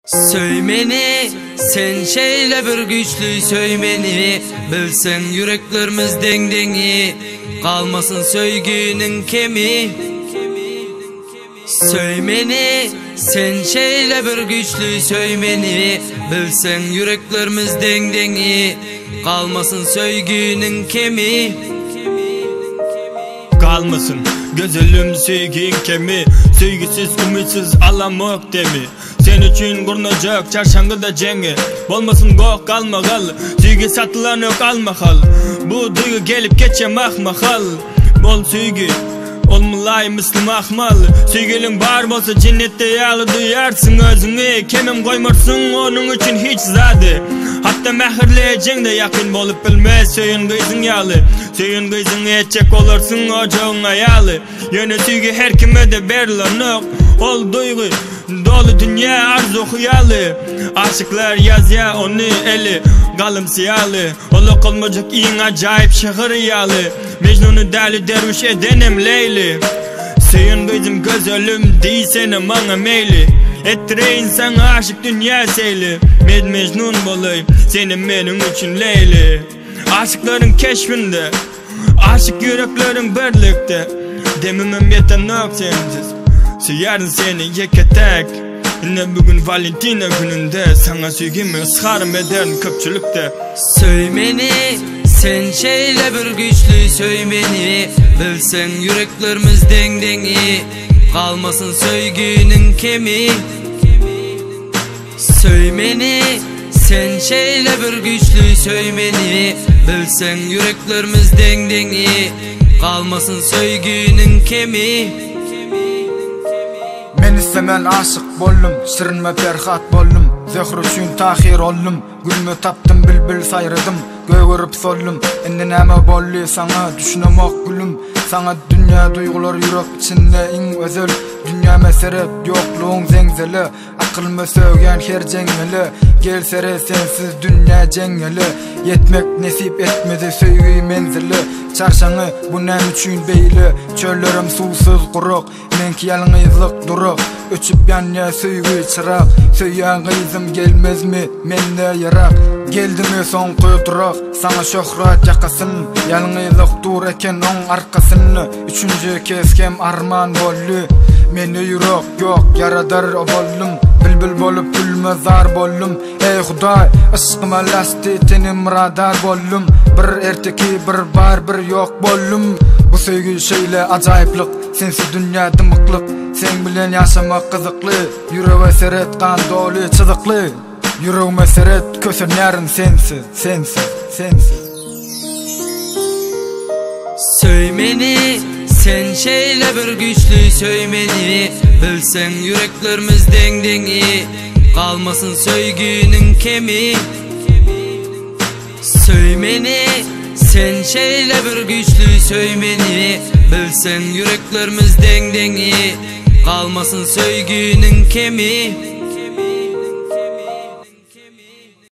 Söymeni, sen şeyle bir güçlü söymeni, bilsen yüreklerimiz dengdengi, kalmasın söygünün kemi. Söymeni, sen şeyle bir güçlü söymeni, bilsen yüreklerimiz dengdengi, kalmasın söygünün kemi. Kalmasın gözülüm söygün kemi, söygüsüz ümitsiz alamak demi. Sen için kurnacak çarşangıda cengi, bolmasın gok kalmagal, söygü satılanık almakal. Bu duygu gelip geçemek mahal, bol söygü olmalay müslüm ahmal. Söygülün bar bolsa cennette yalı duyarsın özüne, kemim koymarsın onun için hiç zade. Hatta mehirleyeceğin de yakın bolup bilmez söyün kızın yalı. Söyün kızın etcek olursun ocağın ayalı. Yöne söygü her kime de verilanık, ol duygu dolu dünya arzu huyalı. Aşıklar yaz ya onu eli kalımsiyalı, ola kolmacak in acayip şehir yalı. Mecnun'u deli derviş edenim Leyli. Söyün kızım gözölüm değilsene bana meyli. Ettireyin sana aşık dünya seyli. Mecnun bolayım senin benim için Leyli. Aşıkların keşfinde, aşık yüreklerin birlikte. Demimim yetenek sensiz, söylerim seni yeketek. Ne bugün Valentina gününde, sana söygümü ısrarım ederim köpçülükte. Söymeni, sen şeyle bir güçlü söymeni, bilsen yüreklerimiz dengdengi, kalmasın söygünün kemi. Söymeni, sen şeyle bir güçlü söymeni, bilsen yüreklerimiz dengdengi, kalmasın söygünün kemi. Men istemen aşık bollum, şirinme perhat bollum. Zöhrü üçün tahir ollum, gülmü taptım bilbil sayrıdım. Göğürüp sollum, endi näme bolly sana düşünemek gülüm. Sana dünya duygular yürek içinde in özel. Dünya meserep yokluğun zengzeli, akılma sögen her cengeli. Gelsere sensiz dünya cengeli, yetmek nesip etmedi söygü menzili. Çarşanı bu nem üçün beyli, çöllerim susuz kuruk, menki yalnızlık duruk. Öçüp yanya söygü çırak, söyyan kızım gelmez mi mende yarak. Geldi mi son kuydurak, sana şöhret yakasın, yalnızlık dur eken on arkasını. Üçüncü keskem arman bollu, meni yürek yok yaradar bollum. Bilbil bolup gülmezar bollum. Ey Huday, aşkıma lasti tenim radar bollum. Bir erteki bir bar bir yok bollum. Bu söygü şeyle acayiplik, sensiz dünya dımıklık. Sen bilen yaşamak kızıklı, yüreğe seret kan dolu çızıklı. Yüreğime seret kösünlerin sensiz, sensiz, sensiz. Söymeni, sen şeyle bir güçlü söymeni, bilsen yüreklerimiz dengdengi, kalmasın söygünün kemi. Söymeni, sen şeyle bir güçlü söymeni, bilsen yüreklerimiz dengdengi, kalmasın söygünün kemi.